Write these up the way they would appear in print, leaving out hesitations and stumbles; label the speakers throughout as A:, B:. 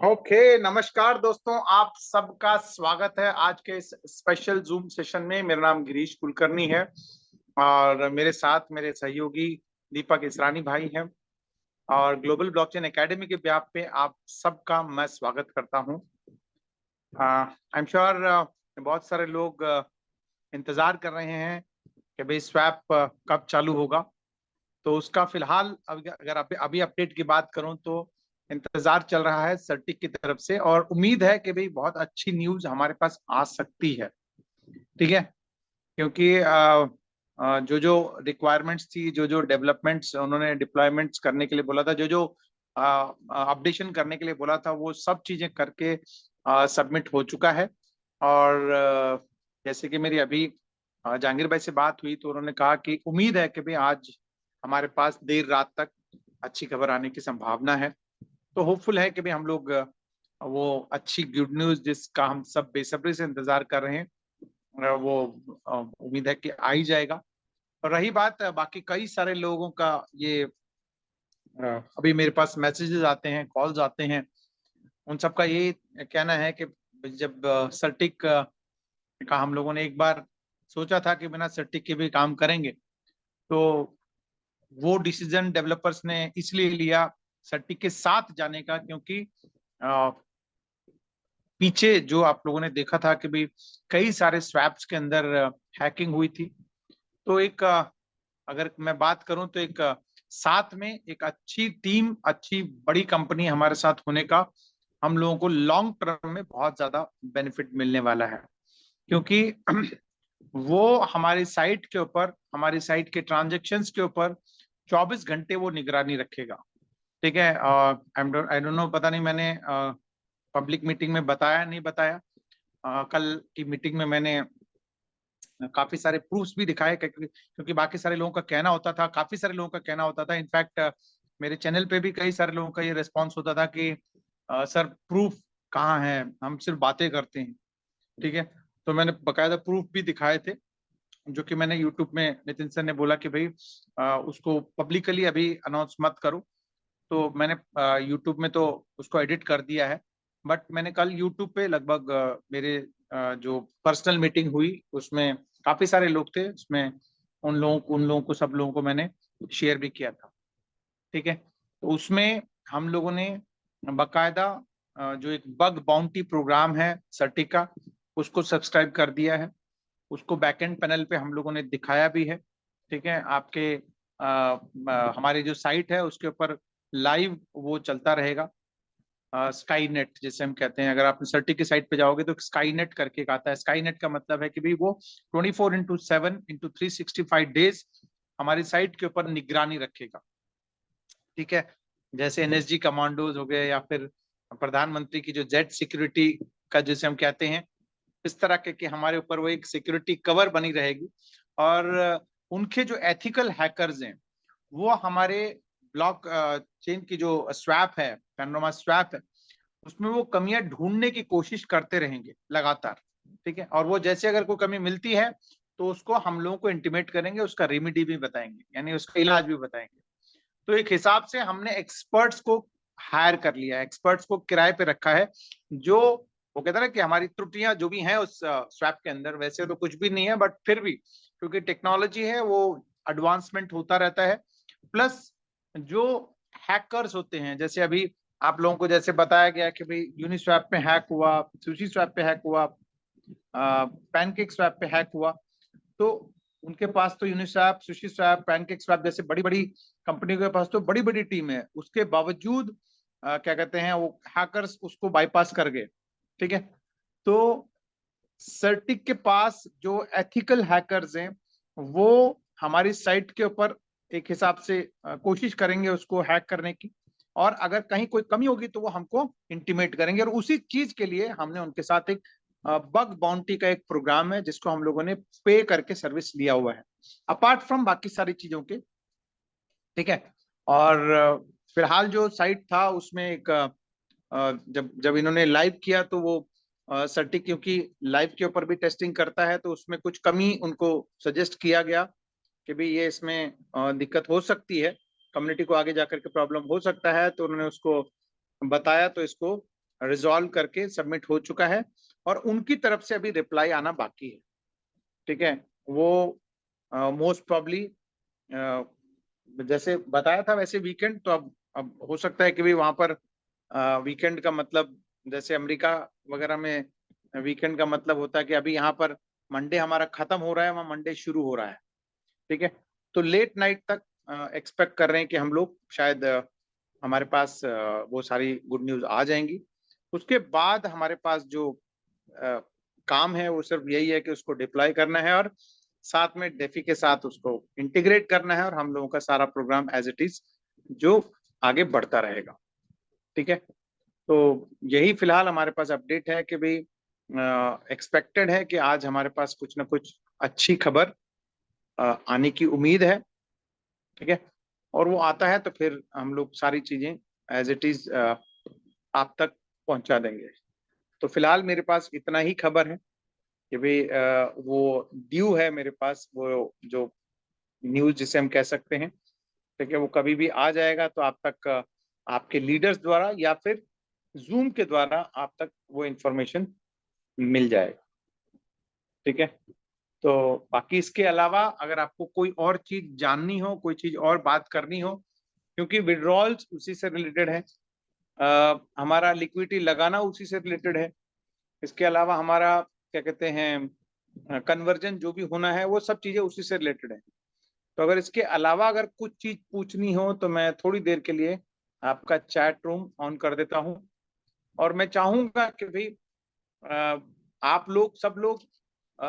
A: Okay, नमस्कार दोस्तों, आप सबका स्वागत है आज के इस स्पेशल जूम सेशन में। मेरा नाम गिरीश कुलकर्णी है और मेरे साथ मेरे सहयोगी दीपक इसरानी भाई हैं। और ग्लोबल ब्लॉकचेन एकेडमी के व्याप पे आप सबका मैं स्वागत करता हूं। आई एम श्योर बहुत सारे लोग इंतजार कर रहे हैं कि भाई स्वैप कब चालू होगा। तो उसका फिलहाल अगर अभी अपडेट की बात करूं तो इंतजार चल रहा है सर्टिक की तरफ से, और उम्मीद है कि भाई बहुत अच्छी न्यूज हमारे पास आ सकती है। ठीक है, क्योंकि जो जो रिक्वायरमेंट्स थी, जो जो डेवलपमेंट्स उन्होंने डिप्लॉयमेंट्स करने के लिए बोला था, जो जो अपडेशन करने के लिए बोला था, वो सब चीजें करके सबमिट हो चुका है। और जैसे कि मेरी अभी जहांगीर भाई से बात हुई तो उन्होंने कहा कि उम्मीद है कि भाई आज हमारे पास देर रात तक अच्छी खबर आने की संभावना है। तो होपफुल है कि भाई हम लोग वो अच्छी गुड न्यूज जिसका हम सब बेसब्री से इंतजार कर रहे हैं, वो उम्मीद है कि आ ही जाएगा। और रही बात बाकी कई सारे लोगों का, ये अभी मेरे पास मैसेजेस आते हैं, कॉल्स आते हैं, उन सबका ये कहना है कि जब सर्टिक का हम लोगों ने एक बार सोचा था कि बिना सर्टिक के भी काम करेंगे, तो वो डिसीजन डेवलपर्स ने इसलिए लिया सर्टिक के साथ जाने का, क्योंकि अ, पीछे जो आप लोगों ने देखा था कि भाई कई सारे स्वैप्स के अंदर हैकिंग हुई थी। तो एक अगर मैं बात करूं तो एक साथ में एक अच्छी टीम, अच्छी बड़ी कंपनी हमारे साथ होने का हम लोगों को लॉन्ग टर्म में बहुत ज्यादा बेनिफिट मिलने वाला है। क्योंकि वो हमारी साइट के ऊपर, हमारी साइट के ट्रांजेक्शन्स के ऊपर 24 घंटे वो निगरानी रखेगा। ठीक है, आई डोंट नो, पता नहीं मैंने पब्लिक मीटिंग में बताया नहीं बताया। कल की मीटिंग में मैंने काफी सारे प्रूफ्स भी दिखाए, क्योंकि बाकी सारे लोगों का कहना होता था, काफी सारे लोगों का कहना होता था, इनफैक्ट मेरे चैनल पे भी कई सारे लोगों का ये रिस्पॉन्स होता था कि सर प्रूफ कहाँ है, हम सिर्फ बातें करते हैं। ठीक है, तो मैंने बकायदा प्रूफ भी दिखाए थे, जो कि मैंने यूट्यूब में, नितिन सर ने बोला कि भाई उसको पब्लिकली अभी अनाउंस मत करो, तो मैंने यूट्यूब में तो उसको एडिट कर दिया है। बट मैंने कल यूट्यूब पे लगभग मेरे जो पर्सनल मीटिंग हुई उसमें काफी सारे लोग थे, उसमें उन लोगों को सब लोगों को मैंने शेयर भी किया था। ठीक है, तो उसमें हम लोगों ने बकायदा जो एक बग बाउंटी प्रोग्राम है सर्टिक का, उसको सब्सक्राइब कर दिया है। उसको बैकएंड पैनल पे हम लोगों ने दिखाया भी है। ठीक है, आपके हमारी जो साइट है उसके ऊपर लाइव वो चलता रहेगा। स्काई नेट जिसे हम कहते हैं, अगर आप सर्टिक की साइट पे जाओगे तो स्काई नेट करके एक आता है। स्काई नेट का मतलब है कि भाई वो 24/7/365 डेज हमारी साइट के ऊपर निगरानी रखेगा। ठीक है, जैसे एनएसजी कमांडोज हो गए, या फिर प्रधानमंत्री की जो जेड सिक्योरिटी का जिसे हम कहते हैं, इस तरह के हमारे ऊपर वो एक सिक्योरिटी कवर बनी रहेगी। और उनके जो एथिकल हैकर्स हैं वो हमारे ब्लॉक चेन की जो स्वैप है, पैनोरामा स्वैप है, उसमें वो कमियां ढूंढने की कोशिश करते रहेंगे लगातार। ठीक है, और वो जैसे अगर कोई कमी मिलती है तो उसको हम लोगों को इंटीमेट करेंगे, उसका रेमेडी भी बताएंगे, यानी उसका इलाज भी बताएंगे। तो एक हिसाब से हमने एक्सपर्ट्स को हायर कर लिया है, एक्सपर्ट्स को किराए पे रखा है। जो वो कहता है ना कि हमारी त्रुटियां जो भी हैं उस स्वैप के अंदर, वैसे तो कुछ भी नहीं है, बट फिर भी क्योंकि टेक्नोलॉजी है वो एडवांसमेंट होता रहता है। प्लस जो हैकर्स होते हैं, जैसे अभी आप लोगों को जैसे बताया गया कि भाई यूनिस्वैप पे हैक हुआ, सुशी स्वैप पे हैक हुआ, पैनकेक स्वैप पे हैक हुआ, तो उनके पास तो Uniswap, sushi swap, pancake swap जैसे बड़ी बड़ी कंपनियों के पास तो बड़ी बड़ी टीम है, उसके बावजूद क्या कहते हैं वो हैकर्स उसको बाईपास कर गए। ठीक है, तो सर्टिक के पास जो एथिकल हैकर्स हैं वो हमारी साइट के ऊपर एक हिसाब से कोशिश करेंगे उसको हैक करने की, और अगर कहीं कोई कमी होगी तो वो हमको इंटीमेट करेंगे। और उसी चीज के लिए हमने उनके साथ एक बग बाउंटी का एक प्रोग्राम है जिसको हम लोगों ने पे करके सर्विस लिया हुआ है, अपार्ट फ्रॉम बाकी सारी चीजों के। ठीक है, और फिलहाल जो साइट था उसमें एक जब जब इन्होंने लाइव किया तो वो सर्टिक क्योंकि लाइव के ऊपर भी टेस्टिंग करता है, तो उसमें कुछ कमी उनको सजेस्ट किया गया कि भाई ये इसमें दिक्कत हो सकती है, कम्युनिटी को आगे जाकर के प्रॉब्लम हो सकता है, तो उन्होंने उसको बताया तो इसको रिजॉल्व करके सबमिट हो चुका है और उनकी तरफ से अभी रिप्लाई आना बाकी है। ठीक है, वो मोस्ट प्रॉब्ली जैसे बताया था वैसे वीकेंड, तो अब हो सकता है कि भी वहां पर वीकेंड का मतलब जैसे अमेरिका वगैरह में वीकेंड का मतलब होता है कि अभी यहाँ पर मंडे हमारा खत्म हो रहा है, वहां मंडे शुरू हो रहा है। ठीक है, तो लेट नाइट तक एक्सपेक्ट कर रहे हैं कि हम लोग शायद हमारे पास वो सारी गुड न्यूज आ जाएंगी। उसके बाद हमारे पास जो काम है वो सिर्फ यही है कि उसको डिप्लॉय करना है और साथ में डेफी के साथ उसको इंटीग्रेट करना है और हम लोगों का सारा प्रोग्राम एज इट इज जो आगे बढ़ता रहेगा। ठीक है, तो यही फिलहाल हमारे पास अपडेट है कि भाई एक्सपेक्टेड है कि आज हमारे पास कुछ ना कुछ अच्छी खबर आने की उम्मीद है। ठीक है, और वो आता है तो फिर हम लोग सारी चीजें एज इट इज आप तक पहुंचा देंगे। तो फिलहाल मेरे पास इतना ही खबर है कि भाई वो ड्यू है मेरे पास, वो जो न्यूज जिसे हम कह सकते हैं। ठीक है, वो कभी भी आ जाएगा तो आप तक आपके लीडर्स द्वारा या फिर जूम के द्वारा आप तक वो इंफॉर्मेशन मिल जाएगा। ठीक है, तो बाकी इसके अलावा अगर आपको कोई और चीज जाननी हो, कोई चीज और बात करनी हो, क्योंकि विड्रॉल्स उसी से रिलेटेड है, हमारा लिक्विडिटी लगाना उसी से रिलेटेड है। इसके अलावा हमारा क्या कहते हैं कन्वर्जन जो भी होना है वो सब चीजें उसी से रिलेटेड है। तो अगर इसके अलावा अगर कुछ चीज पूछनी हो तो मैं थोड़ी देर के लिए आपका चैट रूम ऑन कर देता हूं और मैं चाहूंगा कि भाई आप लोग सब लोग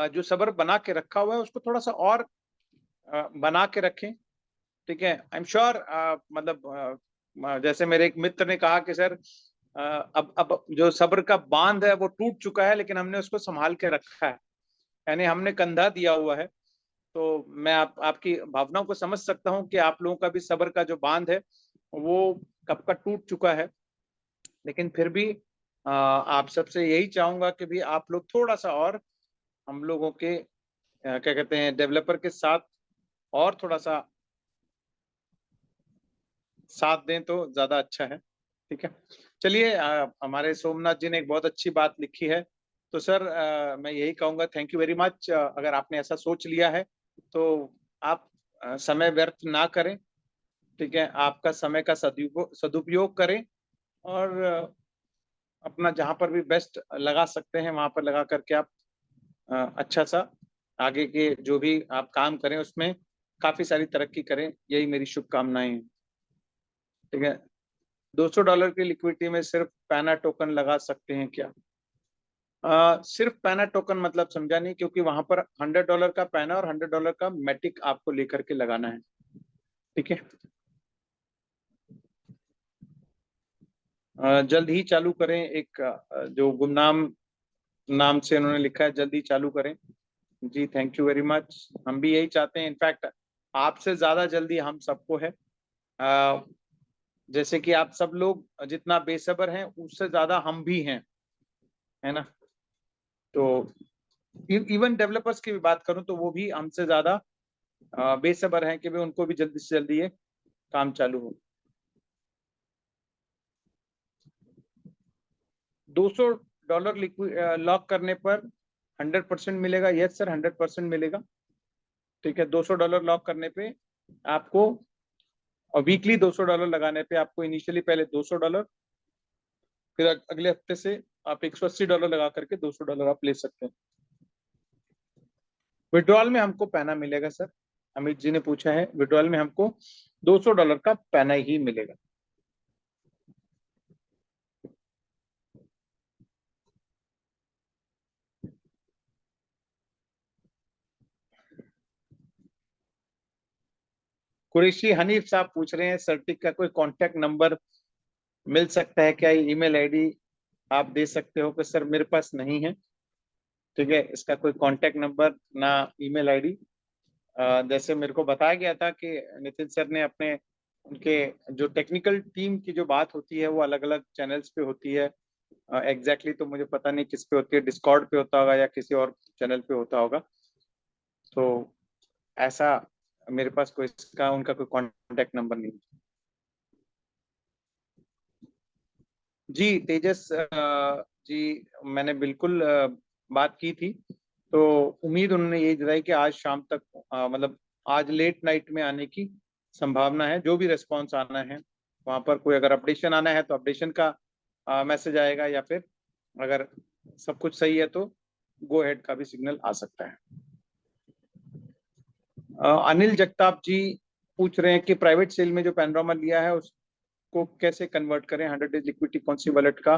A: जो सब्र बना के रखा हुआ है उसको थोड़ा सा और बना के रखें। ठीक है, आई एम श्योर मतलब जैसे मेरे एक मित्र ने कहा कि सर अब जो सब्र का बांध है वो टूट चुका है लेकिन हमने उसको संभाल के रखा है, यानी हमने कंधा दिया हुआ है। तो मैं आपकी भावनाओं को समझ सकता हूँ कि आप लोगों का भी सब्र का जो बांध है वो कब का टूट चुका है। लेकिन फिर भी आप सबसे यही चाहूंगा कि भी आप लोग थोड़ा सा और हम लोगों के क्या कहते हैं डेवलपर के साथ और थोड़ा सा साथ दें तो ज्यादा अच्छा है। ठीक है, चलिए हमारे सोमनाथ जी ने एक बहुत अच्छी बात लिखी है। तो सर मैं यही कहूंगा, थैंक यू वेरी मच। अगर आपने ऐसा सोच लिया है तो आप समय व्यर्थ ना करें। ठीक है, आपका समय का सदुपयोग करें और अपना जहां पर भी बेस्ट लगा सकते हैं वहां पर लगा करके आप अच्छा सा आगे के जो भी आप काम करें उसमें काफी सारी तरक्की करें, यही मेरी शुभकामनाएं हैं। ठीक है, $200 की लिक्विडिटी में सिर्फ पैना टोकन लगा सकते हैं क्या? सिर्फ पैना टोकन मतलब समझा नहीं, क्योंकि वहां पर $100 का पैना और $100 का मैटिक आपको लेकर के लगाना है। ठीक है, जल्द ही चालू करें। एक जो गुमनाम नाम से उन्होंने लिखा है, जल्दी चालू करें। जी थैंक यू वेरी मच, हम भी यही चाहते हैं। इनफैक्ट आपसे ज्यादा जल्दी हम सबको है। अ, जैसे कि आप सब लोग जितना बेसब्र हैं उससे ज्यादा हम भी हैं, है ना। तो इवन डेवलपर्स की भी बात करूं तो वो भी हमसे ज्यादा बेसब्र हैं कि भी उनको भी जल्दी से जल्दी ये काम चालू हो। $200 लिक्विड लॉक करने पर 100% मिलेगा? यस सर, 100% मिलेगा। ठीक है, $200 लॉक करने पे आपको और वीकली $200 लगाने पे आपको इनिशियली पहले $200, फिर अगले हफ्ते से आप $180 लगा करके $200 आप ले सकते हैं। विड्रॉल में हमको पैना मिलेगा सर, अमित जी ने पूछा है। विड्रॉल में हमको $200 का पैना ही मिलेगा। कुरैशी हनीफ साहब पूछ रहे हैं सर्टिक का कोई कांटेक्ट नंबर मिल सकता है क्या, ईमेल आईडी आप दे सकते हो? कि सर मेरे पास नहीं है। ठीक है, इसका कोई कांटेक्ट नंबर ना ईमेल आईडी। जैसे मेरे को बताया गया था कि नितिन सर ने अपने उनके जो टेक्निकल टीम की जो बात होती है वो अलग अलग चैनल्स पे होती है। एग्जैक्टली तो मुझे पता नहीं किस पे होती है, डिस्कॉर्ड पे होता होगा या किसी और चैनल पे होता होगा। तो ऐसा मेरे पास कोई इसका उनका कोई कांटेक्ट नंबर नहीं है। जी तेजस जी, मैंने बिल्कुल बात की थी, तो उम्मीद उन्होंने यही जताई कि आज शाम तक मतलब आज लेट नाइट में आने की संभावना है। जो भी रेस्पॉन्स आना है वहां पर, कोई अगर अपडेशन आना है तो अपडेशन का मैसेज आएगा, या फिर अगर सब कुछ सही है तो गो हेड का भी सिग्नल आ सकता है। अनिल जगताप जी पूछ रहे हैं कि प्राइवेट सेल में जो पैनोरामा लिया है उसको कैसे कन्वर्ट करें, 100 डेज लिक्विडिटी कौन सी वॉलेट का,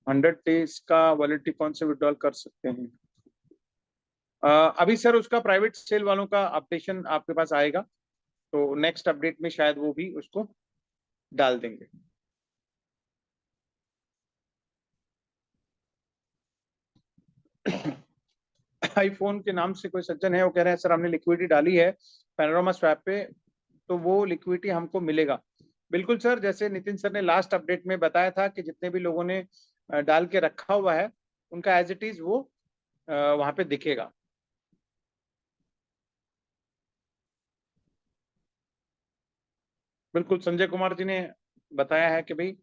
A: 100 डेज का वॉलेट कौन से विड्रॉल कर सकते हैं। अभी सर उसका प्राइवेट सेल वालों का अपडेशन आपके पास आएगा, तो नेक्स्ट अपडेट में शायद वो भी उसको डाल देंगे। आईफोन के नाम से कोई सज्जन है, वो कह रहे हैं सर हमने लिक्विडिटी डाली है पैनोरामा स्वैप पे, तो वो लिक्विडिटी हमको मिलेगा। बिल्कुल सर, जैसे नितिन सर ने लास्ट अपडेट में बताया था कि जितने भी लोगों ने डाल के रखा हुआ है उनका एज इट इज वो वहां पे दिखेगा। बिल्कुल, संजय कुमार जी ने बताया है कि भाई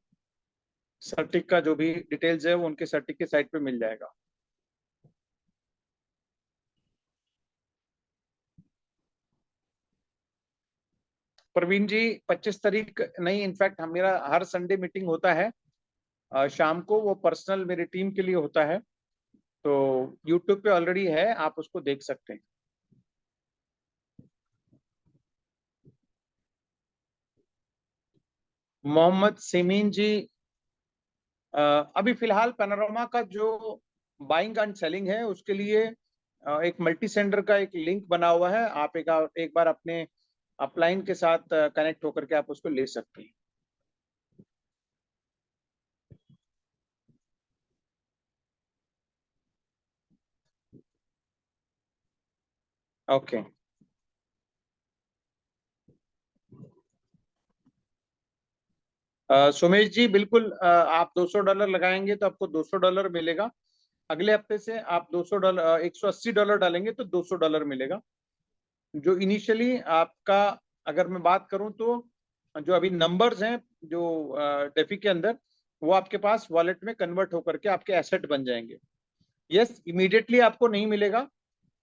A: सर्टिक का जो भी डिटेल्स है वो उनके सर्टिक के साइट पे मिल जाएगा। प्रवीण जी 25 तारीख नहीं, इनफैक्ट हम मेरा हर संडे मीटिंग होता है शाम को, वो पर्सनल मेरी टीम के लिए होता है, तो यूट्यूब पे ऑलरेडी है, आप उसको देख सकते हैं। मोहम्मद सिमीन जी अभी फिलहाल पैनोरामा का जो बाइंग एंड सेलिंग है उसके लिए एक मल्टी सेंडर का एक लिंक बना हुआ है, आप एक बार अपने अपलाइन के साथ कनेक्ट होकर के आप उसको ले सकते हैं। ओके सुमेश जी, बिल्कुल आप $200 लगाएंगे तो आपको $200 मिलेगा। अगले हफ्ते से आप $200 $180 डालेंगे तो $200 मिलेगा। जो इनिशियली आपका, अगर मैं बात करूं तो जो अभी नंबर्स हैं जो डेफी के अंदर, वो आपके पास वॉलेट में कन्वर्ट होकर के आपके एसेट बन जाएंगे। यस, इमीडिएटली आपको नहीं मिलेगा,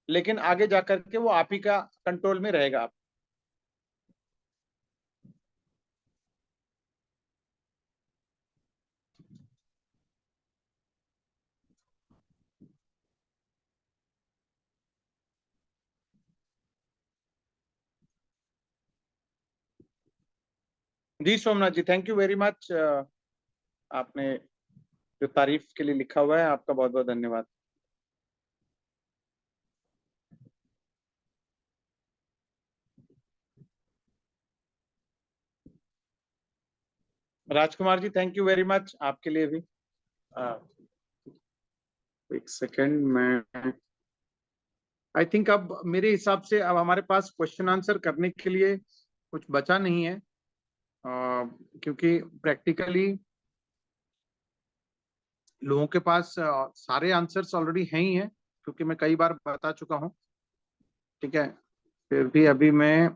A: लेकिन आगे जाकर के वो आप ही का कंट्रोल में रहेगा। आप जी सोमनाथ जी, थैंक यू वेरी मच। आपने जो तारीफ के लिए लिखा हुआ है, आपका बहुत बहुत धन्यवाद। Rajkumar ji, thank you very much, आपके लिए भी। अ, एक सेकेंड, मैं आई थिंक अब मेरे हिसाब से अब हमारे पास क्वेश्चन आंसर करने के लिए कुछ बचा नहीं है, क्योंकि प्रैक्टिकली लोगों के पास सारे आंसर्स ऑलरेडी हैं ही हैं, क्योंकि मैं कई बार बता चुका हूं। ठीक है, फिर भी अभी मैं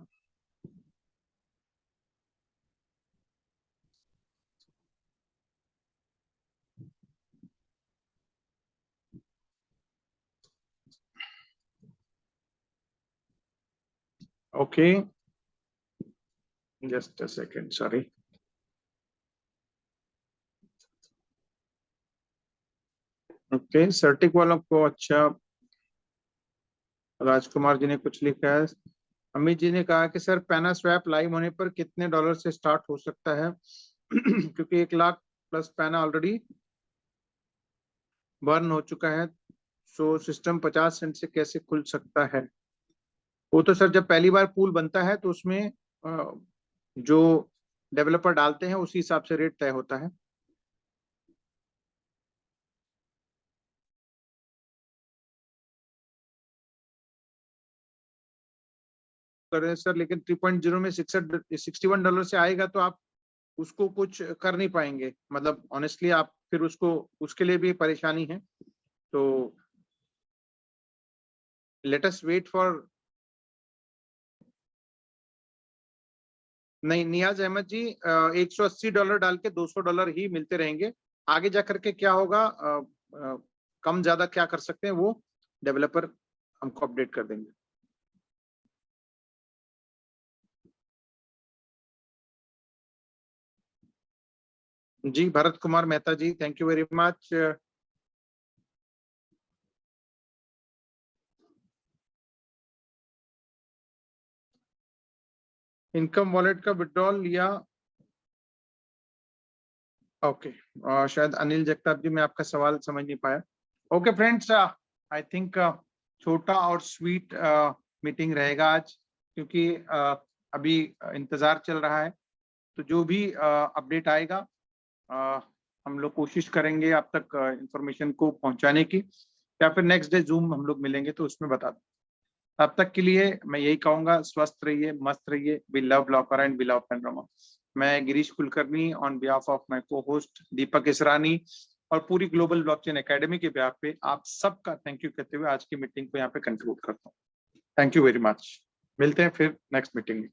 A: okay, just a second, sorry. Okay, सर्टिक वालों को, अच्छा, राजकुमार जी ने कुछ लिखा है। अमित जी ने कहा कि सर पैना स्वैप लाइव होने पर कितने डॉलर से स्टार्ट हो सकता है? क्योंकि 1 लाख प्लस पैना ऑलरेडी बर्न हो चुका है, सो सिस्टम 50 सेंट से कैसे खुल सकता है? वो तो सर जब पहली बार पूल बनता है तो उसमें जो डेवलपर डालते हैं उसी हिसाब से रेट तय होता है। कर रहे हैं सर, लेकिन 3.0 में $61 से आएगा तो आप उसको कुछ कर नहीं पाएंगे, मतलब ऑनेस्टली आप फिर उसको, उसके लिए भी परेशानी है। तो लेट अस वेट फॉर, नहीं नियाज अहमद जी, $180 डाल के $200 ही मिलते रहेंगे। आगे जाकर के क्या होगा, कम ज्यादा क्या कर सकते हैं वो डेवलपर हमको अपडेट कर देंगे। जी Bharat Kumar Mehta ji, thank you very much. Income wallet का विड्रॉल लिया, ओके। शायद अनिल जगताप जी, मैं आपका सवाल समझ नहीं पाया। ओके फ्रेंड्स, आई थिंक छोटा और स्वीट मीटिंग रहेगा आज, क्योंकि अभी इंतजार चल रहा है। तो जो भी अपडेट आएगा हम लोग कोशिश करेंगे आप तक इंफॉर्मेशन को पहुंचाने की, या फिर नेक्स्ट डे जूम हम लोग मिलेंगे तो उसमें बता दूं। तब तक के लिए मैं यही कहूंगा, स्वस्थ रहिए, मस्त रहिए। We love blocker and we love panorama. मैं Girish Kulkarni on behalf of my co host Deepak Israni और पूरी ग्लोबल ब्लॉकचेन एकेडमी के बिहाफ पे आप सबका थैंक यू कहते हुए आज की मीटिंग को यहाँ पे कंक्लूड करता हूँ। Thank you very much. मिलते हैं फिर नेक्स्ट मीटिंग में।